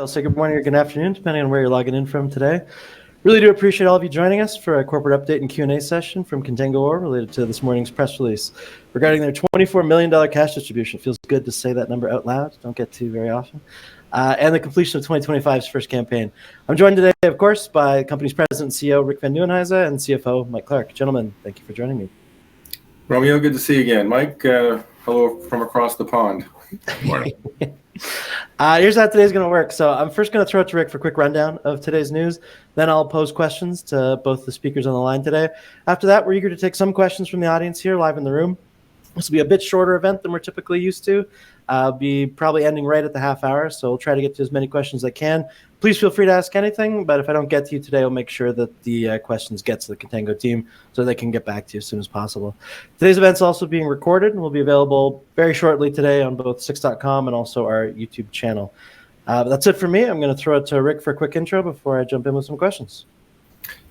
I'll say good morning or good afternoon, depending on where you're logging in from today. Really do appreciate all of you joining us for a corporate update and Q&A session from Contango Ore related to this morning's press release regarding their $24 million cash distribution. Feels good to say that number out loud. Don't get to very often. And the completion of 2025's first campaign. I'm joined today, of course, by the company's president and CEO, Rick Van Nieuwenhuyse, and CFO, Mike Clark. Gentlemen, thank you for joining me. Romeo, good to see you again. Mike, hello from across the pond. Good morning. Here's how today's going to work. So I'm first going to throw it to Rick for a quick rundown of today's news. Then I'll pose questions to both the speakers on the line today. After that, we're eager to take some questions from the audience here live in the room. This will be a bit shorter event than we're typically used to. Be probably ending right at the half hour, so we'll try to get to as many questions as I can. Please feel free to ask anything, but if I don't get to you today, I'll make sure that the questions get to the Contango team so they can get back to you as soon as possible. Today's event's also being recorded and will be available very shortly today on both 6.com and also our YouTube channel. That's it for me. I'm going to throw it to Rick for a quick intro before I jump in with some questions.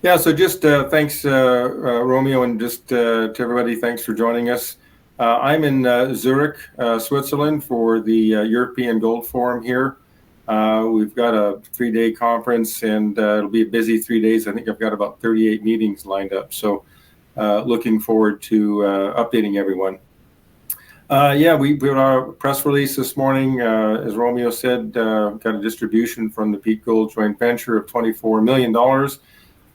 Yeah, so just thanks, Romeo, and just to everybody, thanks for joining us. I'm in Zurich, Switzerland for the European Gold Forum here. We've got a 3-day conference, and it'll be a busy 3 days. I think I've got about 38 meetings lined up. So looking forward to updating everyone. Yeah, we put our press release this morning. As Romeo said, got a distribution from the Peak Gold joint venture of $24 million.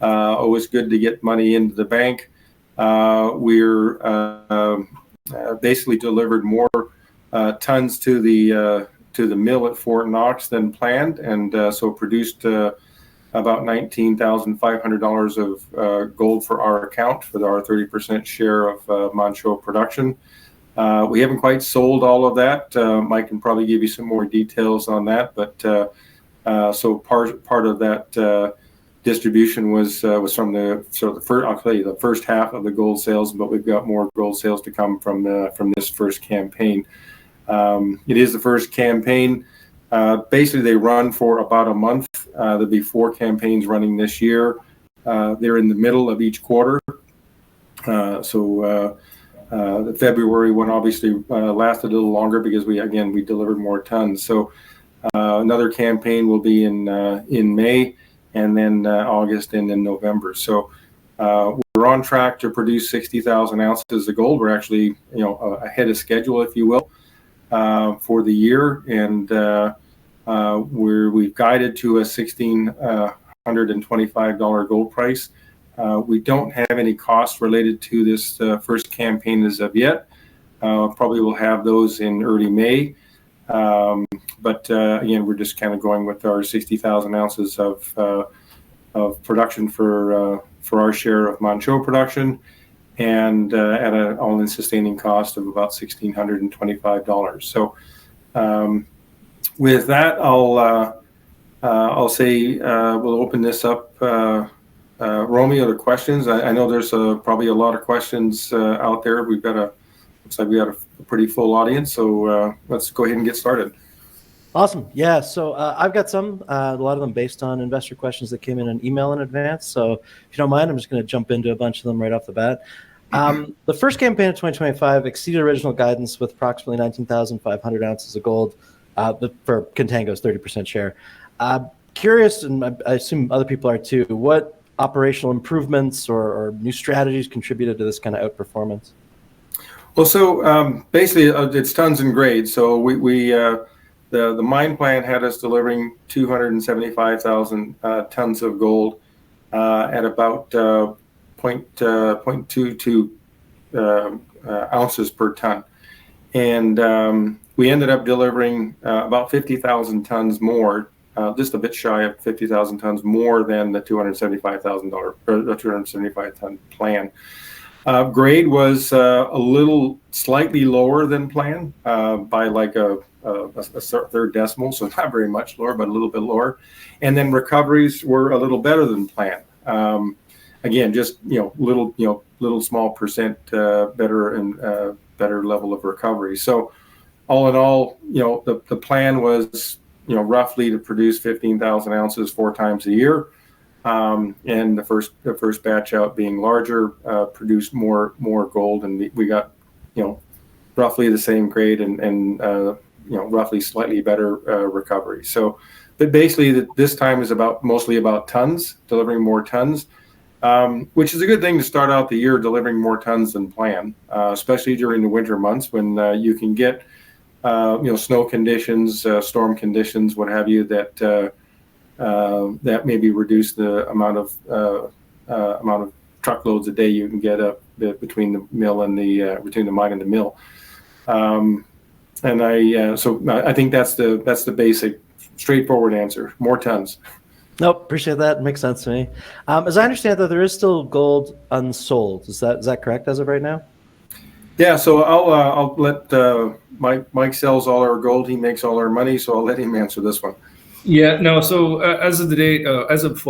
Always good to get money into the bank. We're basically delivered more tons to the mill at Fort Knox than planned, and so produced about $19,500 of gold for our account for our 30% share of Manh Choh production. We haven't quite sold all of that. Mike can probably give you some more details on that, but so part of that distribution was from the first. I'll tell you the first half of the gold sales, but we've got more gold sales to come from this first campaign. It is the first campaign. Basically, they run for about a month. There'll be 4 campaigns running this year. They're in the middle of each quarter. The February one obviously lasted a little longer because we delivered more tons. So another campaign will be in May, and then August and then November. So we're on track to produce 60,000 ounces of gold. We're actually, ahead of schedule, if you will, for the year, and we've guided to a $1,625 gold price. We don't have any costs related to this first campaign as of yet. Probably will have those in early May. But again, we're just kind of going with our 60,000 ounces of production for our share of Manh Choh production, and at an all-in sustaining cost of about $1,625. So with that, I'll say we'll open this up, Romeo, to questions. I know there's probably a lot of questions out there. Looks like we got a pretty full audience, so let's go ahead and get started. Awesome. Yeah, so I've got some, a lot of them based on investor questions that came in an email in advance. So if you don't mind, I'm just going to jump into a bunch of them right off the bat. The first campaign of 2025 exceeded original guidance with approximately 19,500 ounces of gold for Contango's 30% share. Curious, and I assume other people are too, what operational improvements or new strategies contributed to this kind of outperformance? Well, so basically it's tons and grade. So the mine plan had us delivering 275,000 tons of gold at about 0.22 ounces per ton. And we ended up delivering about 50,000 tons more, just a bit shy of 50,000 tons more than the $275 ton plan. Grade was a little slightly lower than planned by like a third decimal, so not very much lower, but a little bit lower. And then recoveries were a little better than planned. Again, just little small percent better and better level of recovery. So all in all, the plan was roughly to produce 15,000 ounces 4 times a year. And the first batch out being larger produced more gold, and we got roughly the same grade and roughly slightly better recovery. So but basically this time is mostly about tons, delivering more tons, which is a good thing to start out the year delivering more tons than planned, especially during the winter months when you can get snow conditions, storm conditions, what have you, that maybe reduce the amount of truckloads a day you can get up between the mill and between the mine and the mill. And I think that's the basic, straightforward answer: more tons. Nope, appreciate that. Makes sense to me. As I understand, though, there is still gold unsold. Is that correct as of right now? Yeah, so I'll let Mike sells all our gold. He makes all our money, so I'll let him answer this one. Yeah, no. So as of the date, as of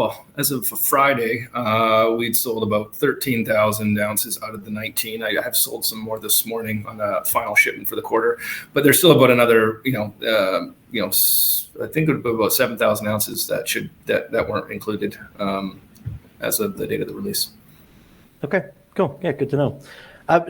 Friday, we'd sold about 13,000 ounces out of the 19. I have sold some more this morning on a final shipment for the quarter, but there's still about another, I think about 7,000 ounces that weren't included as of the date of the release. Okay, cool. Yeah, good to know.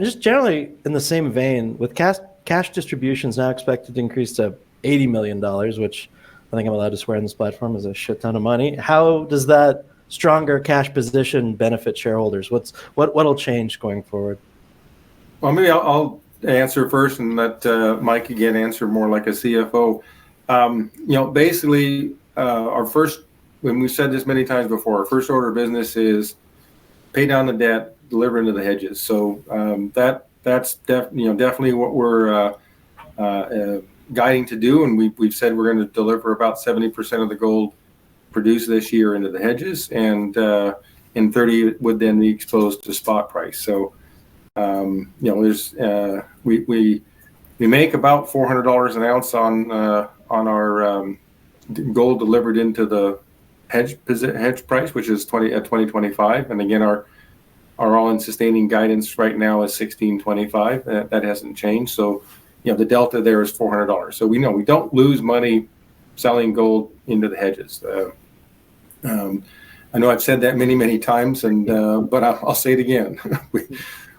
Just generally in the same vein, with cash distributions now expected to increase to $80 million, which I think I'm allowed to swear on this platform is a shit ton of money. How does that stronger cash position benefit shareholders? What'll change going forward? Well, maybe I'll answer first and let Mike again answer more like a CFO. Basically, our first, when we've said this many times before, our first order of business is pay down the debt, deliver into the hedges. So that's definitely what we're guiding to do, and we've said we're going to deliver about 70% of the gold produced this year into the hedges, and 30 would then be exposed to spot price. So there's we make about $400 an ounce on our gold delivered into the hedge price, which is 2025, and again our all-in sustaining guidance right now is $1,625. That hasn't changed. So the delta there is $400. So we know we don't lose money selling gold into the hedges. I know I've said that many times, but I'll say it again.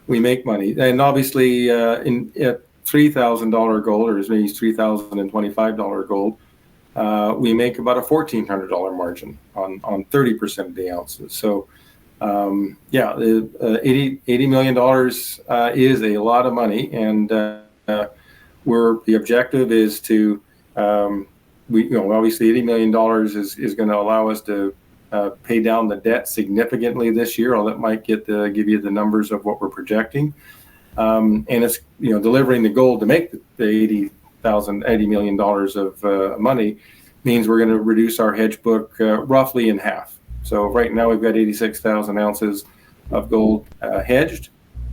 we make money, and obviously at $3,000 gold, or as many as $3,025 gold, we make about a $1,400 margin on 30% of the ounces. So $80 million is a lot of money, and the objective is to obviously $80 million is going to allow us to pay down the debt significantly this year. I'll let Mike give you the numbers of what we're projecting, and it's delivering the gold to make the $80 million of money means we're going to reduce our hedge book roughly in half. So right now we've got 86,000 ounces of gold hedged,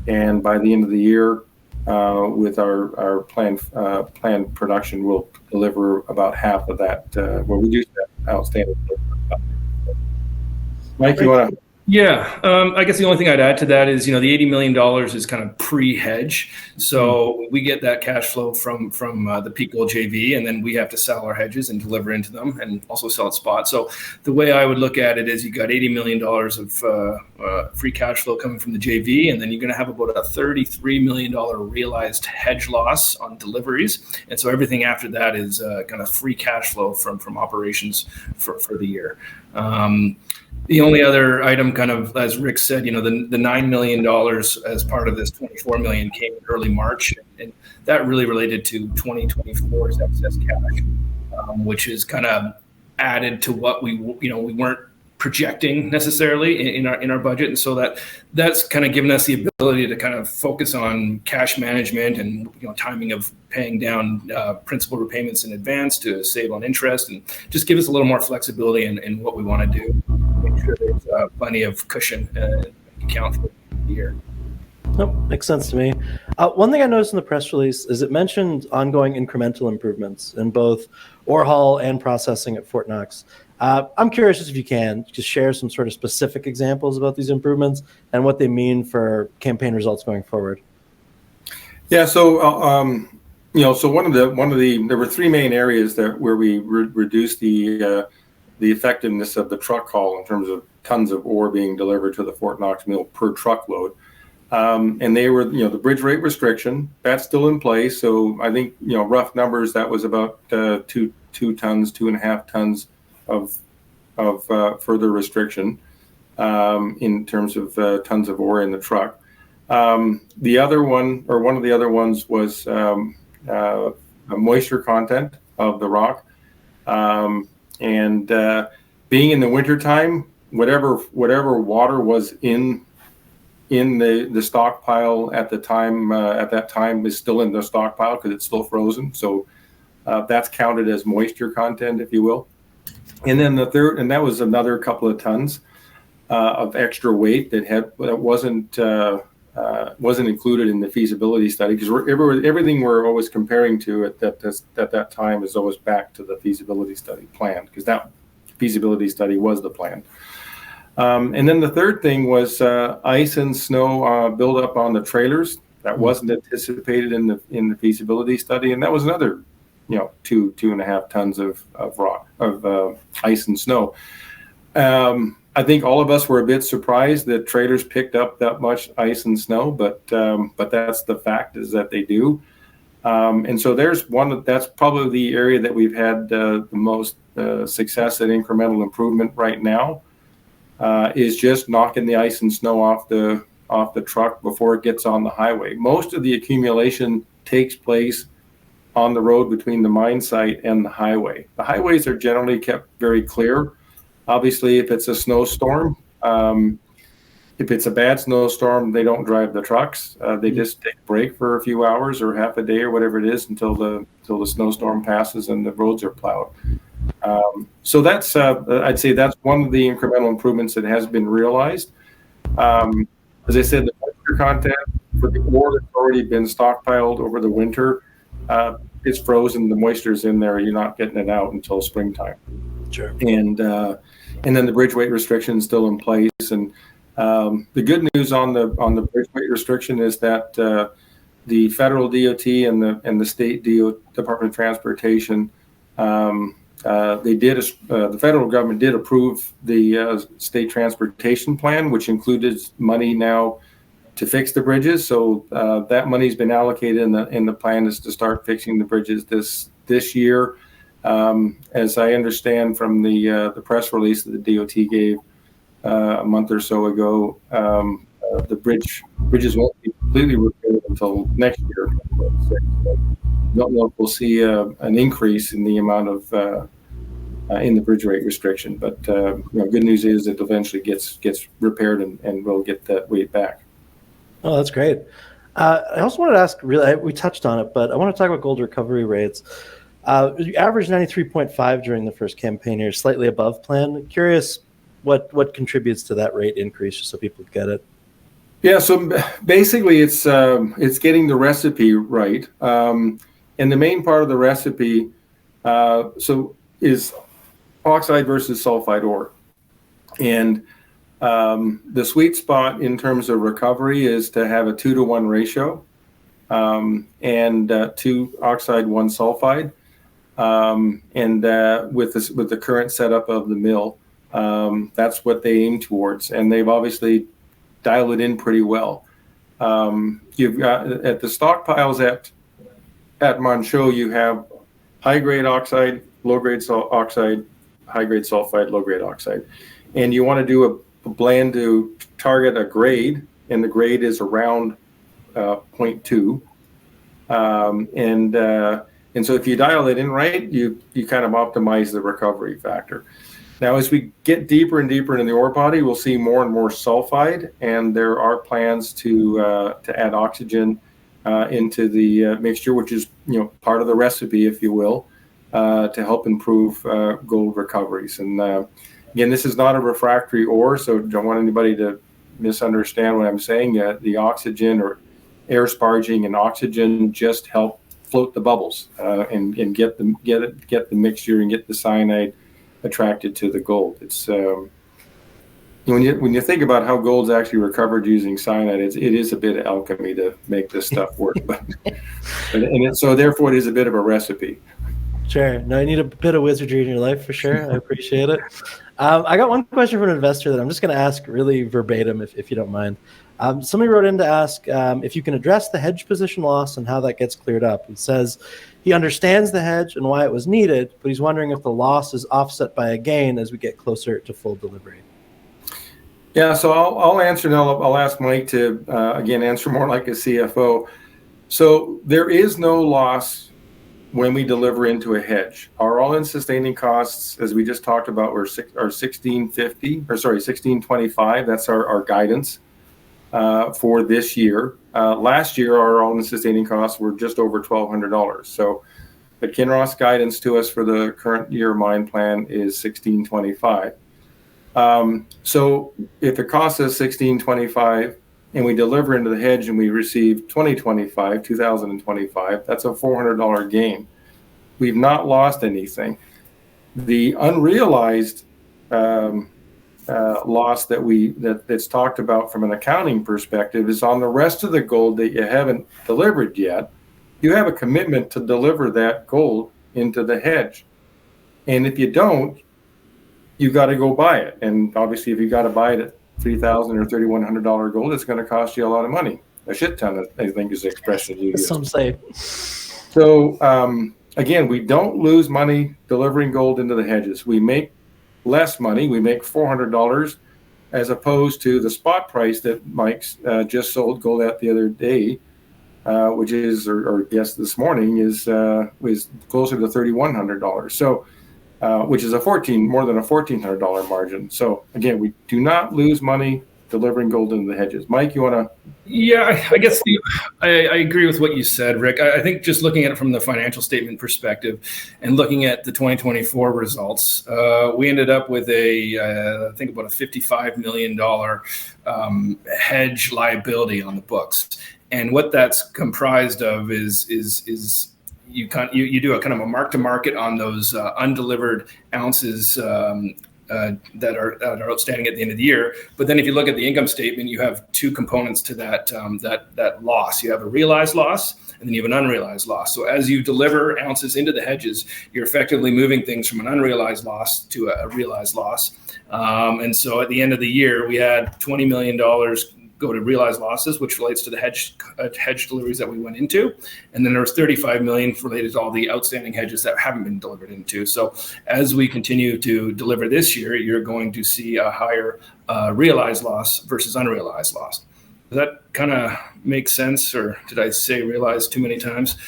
and by the end of the year, with our planned production, we'll deliver about half of that. We'll reduce that outstanding. Mike, you want to? Yeah, I guess the only thing I'd add to that is, the $80 million is kind of pre-hedge. So we get that cash flow from the Peak Gold JV, and then we have to sell our hedges and deliver into them and also sell at spot. So the way I would look at it is you got $80 million of free cash flow coming from the JV, and then you're going to have about a $33 million realized hedge loss on deliveries. And so everything after that is kind of free cash flow from operations for the year. The only other item, kind of as Rick said, the $9 million as part of this $24 million came in early March, and that really related to 2024's excess cash, which is kind of added to what we weren't projecting necessarily in our budget, and so that's kind of given us the ability to kind of focus on cash management and timing of paying down principal repayments in advance to save on interest, and just give us a little more flexibility in what we want to do. Make sure there's plenty of cushion account for the year. Nope, makes sense to me. One thing I noticed in the press release is it mentioned ongoing incremental improvements in both ore haul and processing at Fort Knox. I'm curious if you can just share some sort of specific examples about these improvements and what they mean for campaign results going forward. Yeah, so so one of the there were three main areas where we reduced the effectiveness of the truck haul in terms of tons of ore being delivered to the Fort Knox mill per truckload. And they were, the bridge rate restriction, that's still in place. So I think, rough numbers, that was about 2.5 tons further restriction in terms of tons of ore in the truck. The other one, or one of the other ones, was a moisture content of the rock, and being in the wintertime, whatever water was in the stockpile at that time is still in the stockpile because it's still frozen. So that's counted as moisture content, if you will. And then the third, and that was another couple of tons of extra weight that wasn't included in the feasibility study, because everything we're always comparing to at that time is always back to the feasibility study plan, because that feasibility study was the plan. And then the third thing was ice and snow buildup on the trailers. That wasn't anticipated in the feasibility study, and that was another 2.5 tons of rock, of ice and snow. I think all of us were a bit surprised that trailers picked up that much ice and snow, but that's the fact, is that they do. And so there's that's probably the area that we've had the most success at incremental improvement right now, is just knocking the ice and snow off the truck before it gets on the highway. Most of the accumulation takes place on the road between the mine site and the highway. The highways are generally kept very clear. Obviously, if it's a snowstorm, if it's a bad snowstorm, they don't drive the trucks. They just take a break for a few hours or half a day or whatever it is until the snowstorm passes and the roads are plowed. So that's I'd say that's one of the incremental improvements that has been realized. As I said, the moisture content for the ore that's already been stockpiled over the winter, it's frozen. The moisture's in there. You're not getting it out until springtime. Sure. And then the bridge weight restriction is still in place. And the good news on the bridge weight restriction is that the federal DOT and the state Department of Transportation, the federal government did approve the state transportation plan, which included money now to fix the bridges. So that money's been allocated, in the plan is to start fixing the bridges this year. As I understand from the press release that the DOT gave a month or so ago, the bridges won't be completely repaired until next year. Don't know if we'll see an increase in the amount of in the bridge rate restriction, but good news is it eventually gets repaired and we'll get that weight back. Oh, that's great. I also wanted to ask, we touched on it, but I want to talk about gold recovery rates. You averaged 93.5 during the first campaign year, slightly above plan. Curious what contributes to that rate increase, just so people get it. Yeah, so basically it's getting the recipe right. And the main part of the recipe is oxide versus sulfide ore. And the sweet spot in terms of recovery is to have a 2-to-1 ratio, and 2 oxide, 1 sulfide. And with the current setup of the mill, that's what they aim towards, and they've obviously dialed it in pretty well. You've got at the stockpiles at Manh Choh, you have high-grade oxide, low-grade oxide, high-grade sulfide, low-grade oxide, and you want to do a blend to target a grade, and the grade is around 0.2, and so if you dial it in right, you kind of optimize the recovery factor. Now, as we get deeper and deeper into the ore body, we'll see more and more sulfide, and there are plans to add oxygen into the mixture, which is part of the recipe, if you will, to help improve gold recoveries. And again, this is not a refractory ore, so don't want anybody to misunderstand what I'm saying. The oxygen or air sparging and oxygen just help float the bubbles and get the mixture and get the cyanide attracted to the gold. It's when you think about how gold's actually recovered using cyanide, it is a bit of alchemy to make this stuff work. So therefore, it is a bit of a recipe. Sure. No, you need a bit of wizardry in your life for sure. I appreciate it. I got one question from an investor that I'm just going to ask really verbatim, if you don't mind. Somebody wrote in to ask if you can address the hedge position loss and how that gets cleared up. He says He understands the hedge and why it was needed, but he's wondering if the loss is offset by a gain as we get closer to full delivery. Yeah, so I'll answer, and I'll ask Mike to, again, answer more like a CFO. So there is no loss when we deliver into a hedge. Our all-in sustaining costs, as we just talked about, are $16.25. That's our guidance for this year. Last year, our all-in sustaining costs were just over $1,200. So the Kinross guidance to us for the current year mine plan is $16.25. So if it costs us $16.25 and we deliver into the hedge and we receive $2025, that's a $400 gain. We've not lost anything. The unrealized loss that's talked about from an accounting perspective is on the rest of the gold that you haven't delivered yet. You have a commitment to deliver that gold into the hedge, and if you don't, you got to go buy it. And obviously, if you got to buy it at $3,000 or $3,100 gold, it's going to cost you a lot of money. A shit ton, I think, is the expression you use. Some say. So again, we don't lose money delivering gold into the hedges. We make less money. We make $400 as opposed to the spot price that Mike's just sold gold at the other day, which is, or yes, this morning was closer to $3,100. So. Which is more than a $1,400 margin. So again, we do not lose money delivering gold into the hedges. Mike, you want to? Yeah, I guess I agree with what you said, Rick. I think just looking at it from the financial statement perspective and looking at the 2024 results, we ended up with I think about a $55 million hedge liability on the books. And what that's comprised of is you do a kind of a mark to market on those undelivered ounces that are outstanding at the end of the year. But then if you look at the income statement, you have two components to that loss. You have a realized loss, and then you have an unrealized loss. So as you deliver ounces into the hedges, you're effectively moving things from an unrealized loss to a realized loss. And so at the end of the year, we had $20 million go to realized losses, which relates to the hedge deliveries that we went into. And then there was $35 million related to all the outstanding hedges that haven't been delivered into. So as we continue to deliver this year, you're going to see a higher realized loss versus unrealized loss. Does that kind of make sense, or did I say realized too many times?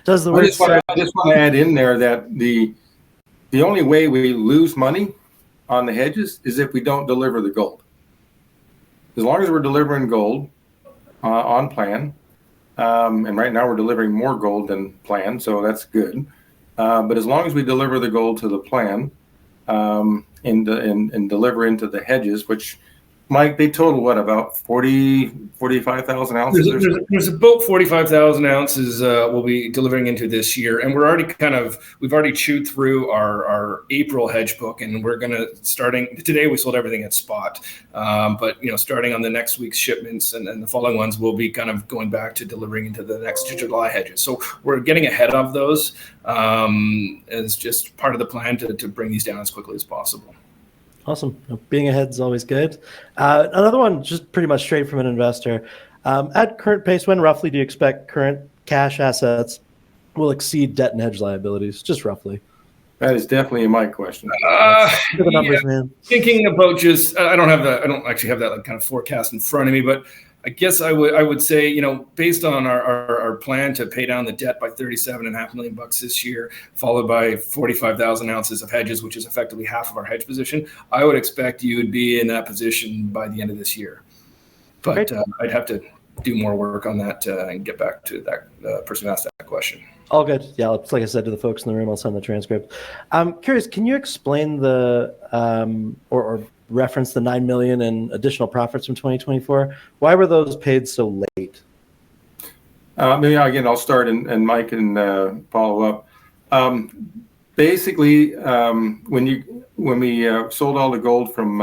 Does the word? I just want to add in there that the only way we lose money on the hedges is if we don't deliver the gold. As long as we're delivering gold on plan, and right now we're delivering more gold than planned, so that's good. But as long as we deliver the gold to the plan and deliver into the hedges, which, Mike, they total what, about 45,000 ounces? There's about 45,000 ounces we'll be delivering into this year, and we've already chewed through our April hedge book, and we're going to today we sold everything at spot, but starting on the next week's shipments and the following ones, we'll be kind of going back to delivering into the next July hedges. So we're getting ahead of those as just part of the plan to bring these down as quickly as possible. Awesome. Being ahead is always good. Another one, just pretty much straight from an investor. At current pace, when roughly do you expect current cash assets will exceed debt and hedge liabilities? Just roughly. That is definitely a Mike question. The numbers, man. Thinking about I don't actually have that kind of forecast in front of me, but I guess I would say, based on our plan to pay down the debt by $37.5 million this year, followed by 45,000 ounces of hedges, which is effectively half of our hedge position, I would expect you would be in that position by the end of this year. But I'd have to do more work on that and get back to that person who asked that question. All good. Yeah, like I said to the folks in the room, I'll send the transcript. I'm curious, can you explain the or reference the $9 million in additional profits from 2024? Why were those paid so late? Maybe again, I'll start and Mike can follow up. Basically, when we sold all the gold from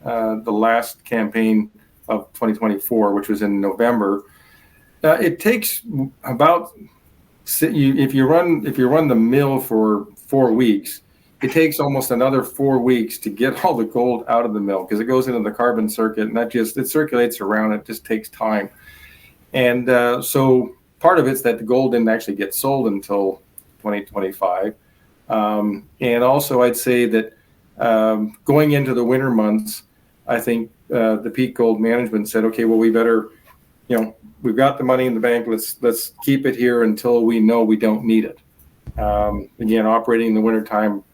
the last campaign of 2024, which was in November, it takes about if you run the mill for 4 weeks. It takes almost another 4 weeks to get all the gold out of the mill because it goes into the carbon circuit and it circulates around. It just takes time. And so part of it's that the gold didn't actually get sold until 2025. And also I'd say that going into the winter months, I think the Peak Gold management said, okay, well, we better, we've got the money in the bank. Let's keep it here until we know we don't need it. Again, operating in the wintertime,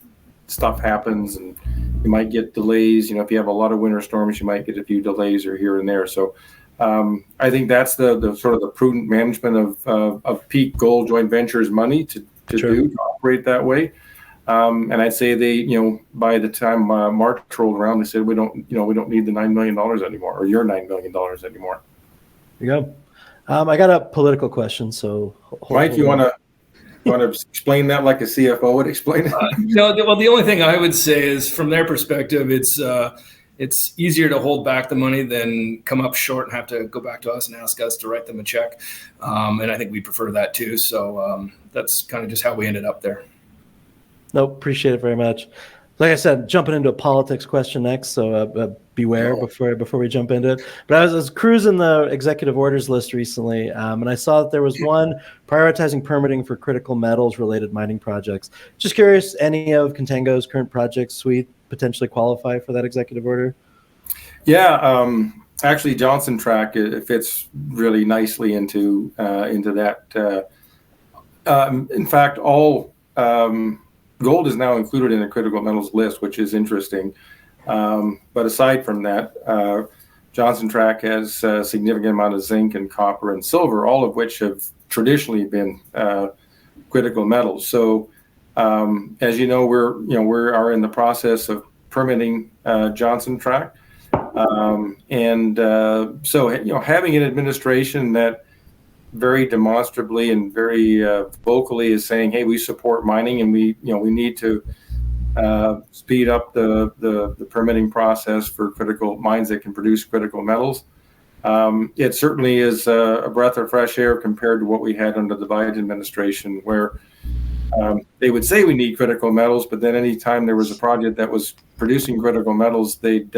stuff happens and you might get delays. If you have a lot of winter storms, you might get a few delays or here and there. So I think that's the sort of the prudent management of Peak Gold joint ventures money to operate that way. And I'd say they, by the time March rolled around, they said we don't need the $9 million anymore, or your $9 million anymore. There you go. I got a political question, so Mike, you want to explain that like a CFO would explain it? Well, the only thing I would say is, from their perspective, it's easier to hold back the money than come up short and have to go back to us and ask us to write them a check. And I think we prefer that too. So that's kind of just how we ended up there. Nope, appreciate it very much. Like I said, jumping into a politics question next, so beware before we jump into it. But I was cruising the executive orders list recently, and I saw that there was one prioritizing permitting for critical metals related mining projects. Just curious, any of Contango's current projects suite potentially qualify for that executive order? Yeah, actually, Johnson Tract, it fits really nicely into that. In fact, all gold is now included in the critical metals list, which is interesting. But aside from that, Johnson Tract has a significant amount of zinc and copper and silver, all of which have traditionally been critical metals. So, as you know, we are in the process of permitting Johnson Tract, and so having an administration that very demonstrably and very vocally is saying, hey, we support mining and we need to speed up the permitting process for critical mines that can produce critical metals. It certainly is a breath of fresh air compared to what we had under the Biden administration, where they would say we need critical metals, but then anytime there was a project that was producing critical metals, they'd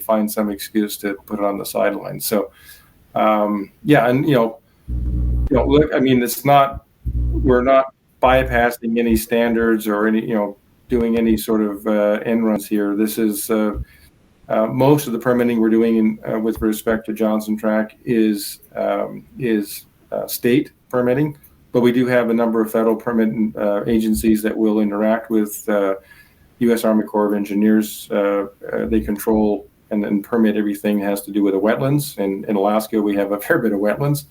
find some excuse to put it on the sidelines. So look, I mean, we're not bypassing any standards or any, doing any sort of end runs here. This is most of the permitting we're doing with respect to Johnson Tract is state permitting, but we do have a number of federal permitting agencies that will interact with U.S. Army Corps of Engineers. They control and permit everything that has to do with the wetlands. And in Alaska, we have a fair bit of wetlands.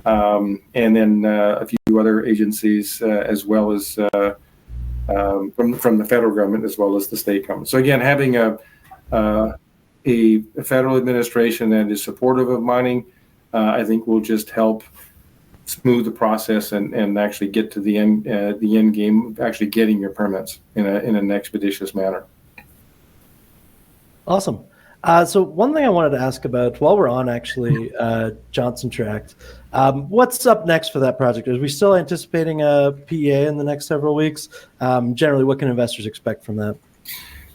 And then a few other agencies as well as from the federal government as well as the state government. So again, having a federal administration that is supportive of mining, I think will just help smooth the process and actually get to the end game of actually getting your permits in an expeditious manner. Awesome. So one thing I wanted to ask about while we're on Johnson Tract, what's up next for that project? Are we still anticipating a PEA in the next several weeks? Generally, what can investors expect from that?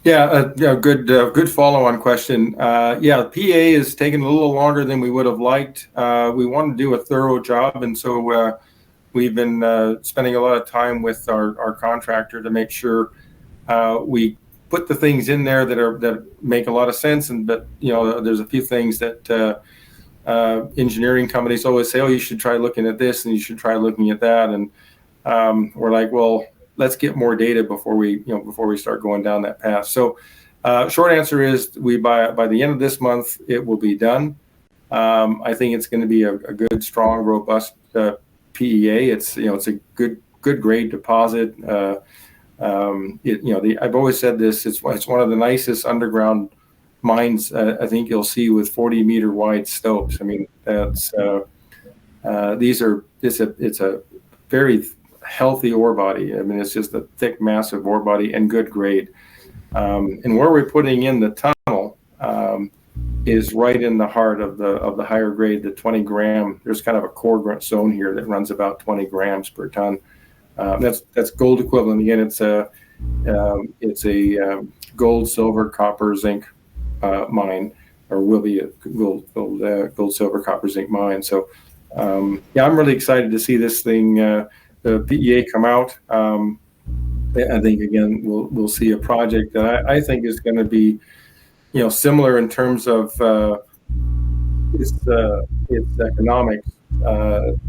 Yeah, good follow-on question. The PEA is taking a little longer than we would have liked. We want to do a thorough job, and so we've been spending a lot of time with our contractor to make sure we put the things in there that make a lot of sense, but there's a few things that engineering companies always say, oh, you should try looking at this and you should try looking at that, and we're like, well, let's get more data before we start going down that path. So short answer is by the end of this month it will be done. I think it's going to be a good, strong, robust PEA. It's a good grade deposit. I've always said this. It's one of the nicest underground mines I think you'll see, with 40-meter wide stopes. I mean, it's a very healthy ore body. I mean, it's just a thick, massive ore body and good grade. And where we're putting in the tunnel is right in the heart of the higher grade, the 20 gram. There's kind of a core zone here that runs about 20 grams per ton. That's gold equivalent. Again, it's a gold, silver, copper, zinc mine, or will be a gold, silver, copper, zinc mine. So yeah, I'm really excited to see this thing, the PEA come out. I think again we'll see a project that I think is going to be, similar in terms of its economics than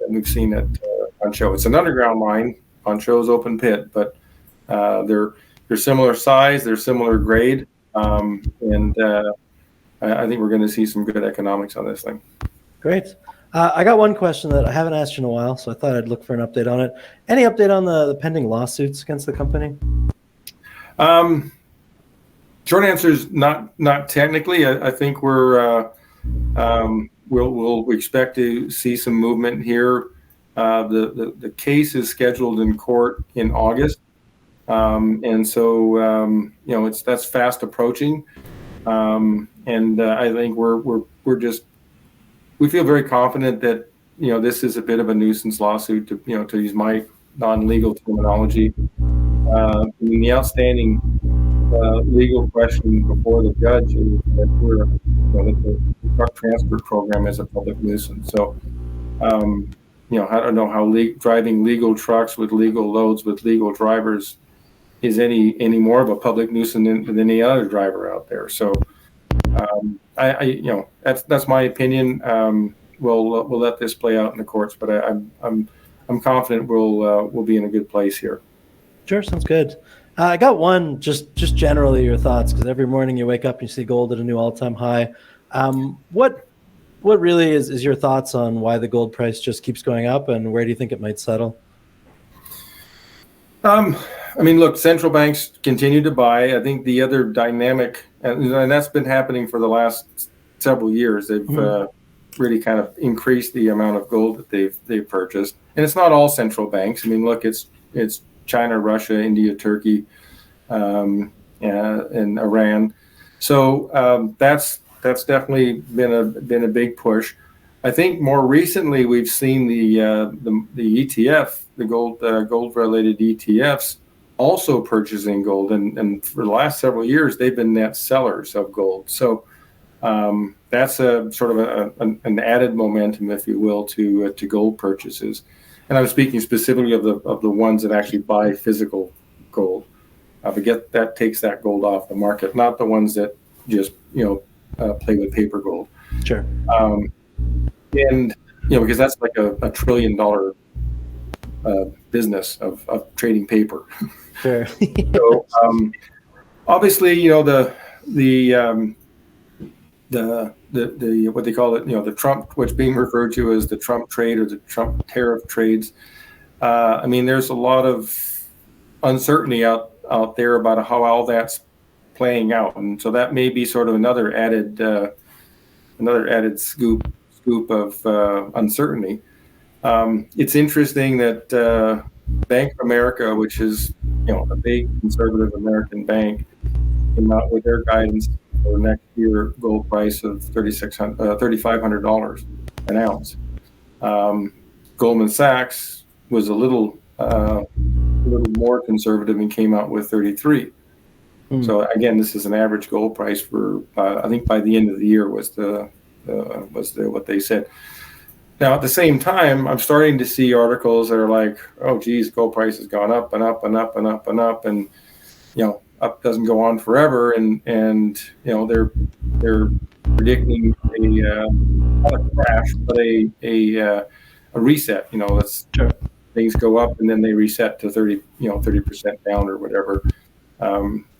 we've seen at Manh Choh. It's an underground mine. Manh Choh's open pit, but they're similar size, they're similar grade, and I think we're going to see some good economics on this thing. Great. I got one question that I haven't asked you in a while, so I thought I'd look for an update on it. Any update on the pending lawsuits against the company? Short answer is not technically. I think we'll expect to see some movement here. The case is scheduled in court in August, and so that's fast approaching. And I think we feel very confident that this is a bit of a nuisance lawsuit, to use my non-legal terminology. The outstanding legal question before the judge is that that the truck transport program is a public nuisance. So I don't know how driving legal trucks with legal loads with legal drivers is any more of a public nuisance than any other driver out there. So that's my opinion. We'll let this play out in the courts, but I'm confident we'll be in a good place here. Sure, sounds good. I got one, just generally your thoughts, because every morning you wake up and you see gold at a new all-time high. What really is your thoughts on why the gold price just keeps going up, and where do you think it might settle? Look, central banks continue to buy. I think the other dynamic, and that's been happening for the last several years, they've really kind of increased the amount of gold that they've purchased. And it's not all central banks. Look, it's China, Russia, India, Turkey, and Iran. So that's definitely been a big push. I think more recently we've seen the ETF, the gold related ETFs, also purchasing gold, and for the last several years they've been net sellers of gold. So that's a sort of an added momentum, if you will, to gold purchases. And I'm speaking specifically of the ones that actually buy physical gold. But that takes that gold off the market, not the ones that just play with paper gold. Sure. And because that's like a $1 trillion business of trading paper. Sure. So obviously, the what they call it, the Trump, what's being referred to as the Trump trade or the Trump tariff trades. There's a lot of uncertainty out there about how all that's playing out, and so that may be sort of another added scoop of uncertainty. It's interesting that Bank of America, which is a big conservative American bank, came out with their guidance for next year gold price of $3,500 an ounce. Goldman Sachs was a little more conservative and came out with 33. So again, this is an average gold price for I think by the end of the year was what they said. Now at the same time, I'm starting to see articles that are like, oh geez, gold price has gone up and up and up and up and up, and up doesn't go on forever, and they're predicting not a crash, but a reset. Let's things go up and then they reset to 30% down or whatever.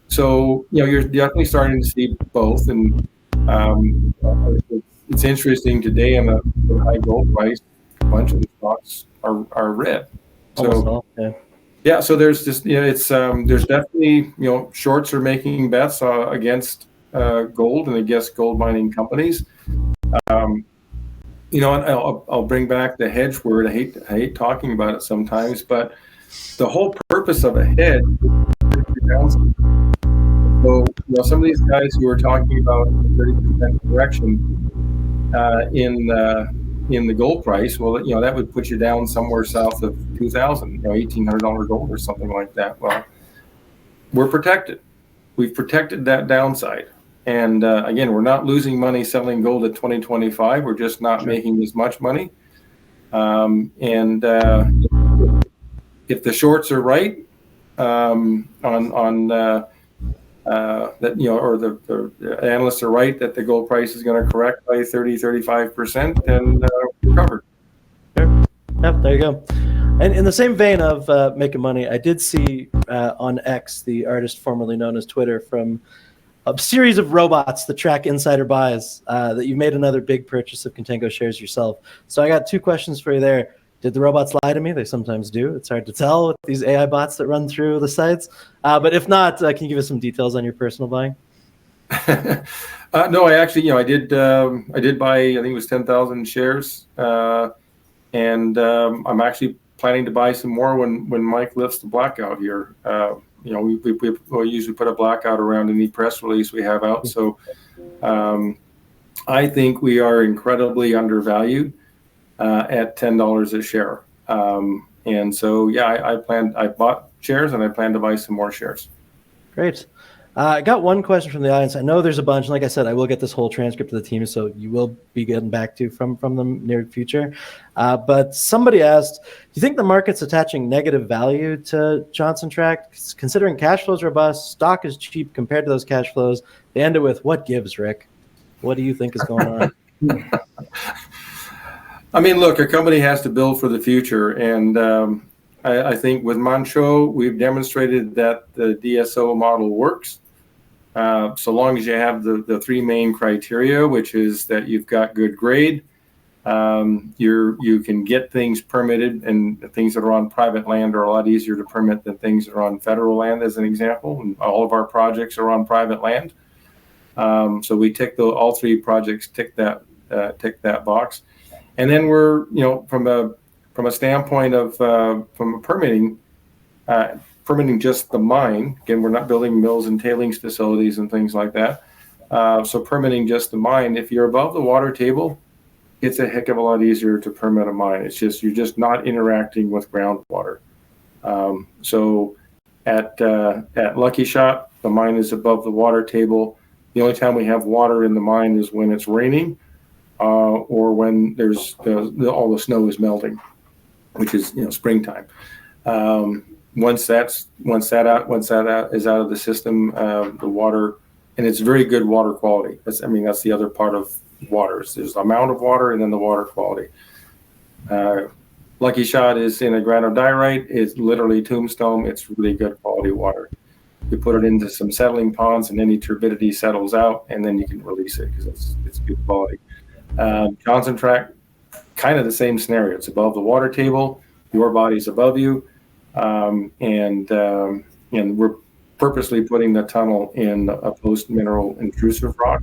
So you're definitely starting to see both, and it's interesting today on the high gold price, a bunch of the stocks are red. So yeah, so there's just it's there's definitely shorts are making bets against gold and against gold mining companies. And I'll bring back the hedge word. I hate talking about it sometimes, but the whole purpose of a hedge is so some of these guys who are talking about 30% correction in the gold price, well, that would put you down somewhere south of 2,000, $1,800 gold or something like that. Well, we're protected. We've protected that downside. And again, we're not losing money selling gold at 2025. We're just not making as much money. And if the shorts are right on that, or the analysts are right that the gold price is going to correct by 30-35%, then we're covered. Sure. Yep, there you go. And in the same vein of making money, I did see on X, the artist formerly known as Twitter, from a series of robots that track insider buys, that you've made another big purchase of Contango shares yourself. So I got two questions for you there. Did the robots lie to me? They sometimes do. It's hard to tell with these AI bots that run through the sites. But if not, can you give us some details on your personal buying? No, I actually, I did buy, I think it was 10,000 shares. And I'm actually planning to buy some more when Mike lifts the blackout here. We usually put a blackout around any press release we have out. So I think we are incredibly undervalued at $10 a share. And so, yeah, I bought shares and I plan to buy some more shares. Great. I got one question from the audience. I know there's a bunch. Like I said, I will get this whole transcript to the team, so you will be getting back to from them near future. But somebody asked, do you think the market's attaching negative value to Johnson Tract? Considering cash flows robust, stock is cheap compared to those cash flows. They ended with, what gives, Rick? What do you think is going on? I mean, look, a company has to build for the future. And I think with Manh Choh, we've demonstrated that the DSO model works. So long as you have the three main criteria, which is that you've got good grade, you can get things permitted, and things that are on private land are a lot easier to permit than things that are on federal land, as an example. And all of our projects are on private land. So we tick all three projects tick that box. And then we're, from a standpoint of from a permitting just the mine. Again, we're not building mills and tailings facilities and things like that. So permitting just the mine, if you're above the water table, it's a heck of a lot easier to permit a mine. It's just, you're just not interacting with groundwater. So at Lucky Shot, the mine is above the water table. The only time we have water in the mine is when it's raining, or when there's all the snow is melting, which is springtime. Once that is out of the system, the water, and it's very good water quality. That's the other part of water. There's the amount of water and then the water quality. Lucky Shot is in a granodiorite. It's literally tombstone. It's really good quality water. You put it into some settling ponds, and any turbidity settles out, and then you can release it because it's good quality. Johnson Tract, kind of the same scenario. It's above the water table. Your body's above you. And we're purposely putting the tunnel in a post-mineral intrusive rock.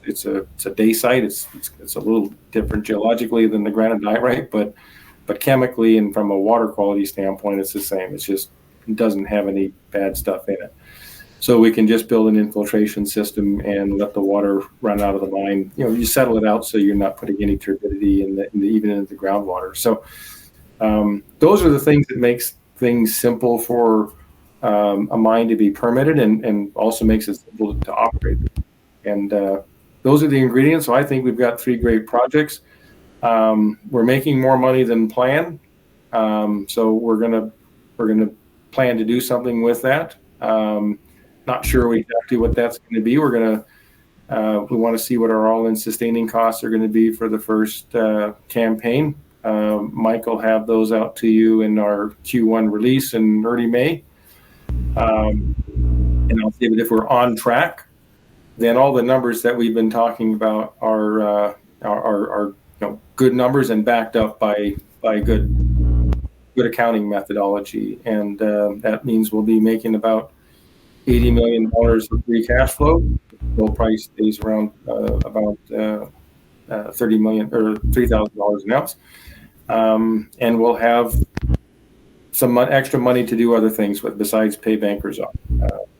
It's a dacite. It's a little different geologically than the granodiorite, but chemically and from a water quality standpoint, it's the same. It doesn't have any bad stuff in it. So we can just build an infiltration system and let the water run out of the mine. You settle it out so you're not putting any turbidity even into the groundwater. So those are the things that makes things simple for a mine to be permitted, and also makes it simple to operate. And those are the ingredients. So I think we've got three great projects. We're making more money than planned. So we're gonna plan to do something with that. Not sure exactly what that's going to be. We want to see what our all-in sustaining costs are going to be for the first campaign. Mike will have those out to you in our Q1 release in early May. And I'll say that if we're on track, then all the numbers that we've been talking about are good numbers and backed up by good accounting methodology. And that means we'll be making about $80 million of free cash flow. Gold price stays around about $30 million or $3,000 an ounce. And we'll have some extra money to do other things with besides pay bankers off.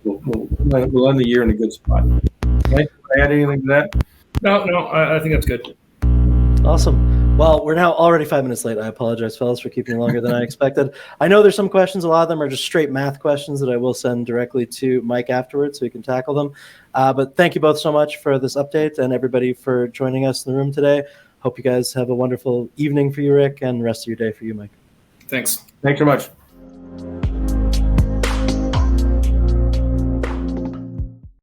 We'll end the year in a good spot. Mike, can I add anything to that? No, I think that's good. Awesome. Well, we're now already 5 minutes late. I apologize, fellas, for keeping you longer than I expected. I know there's some questions. A lot of them are just straight math questions that I will send directly to Mike afterwards so he can tackle them. But thank you both so much for this update and everybody for joining us in the room today. Hope you guys have a wonderful evening for you, Rick, and rest of your day for you, Mike. Thanks. Thanks so much.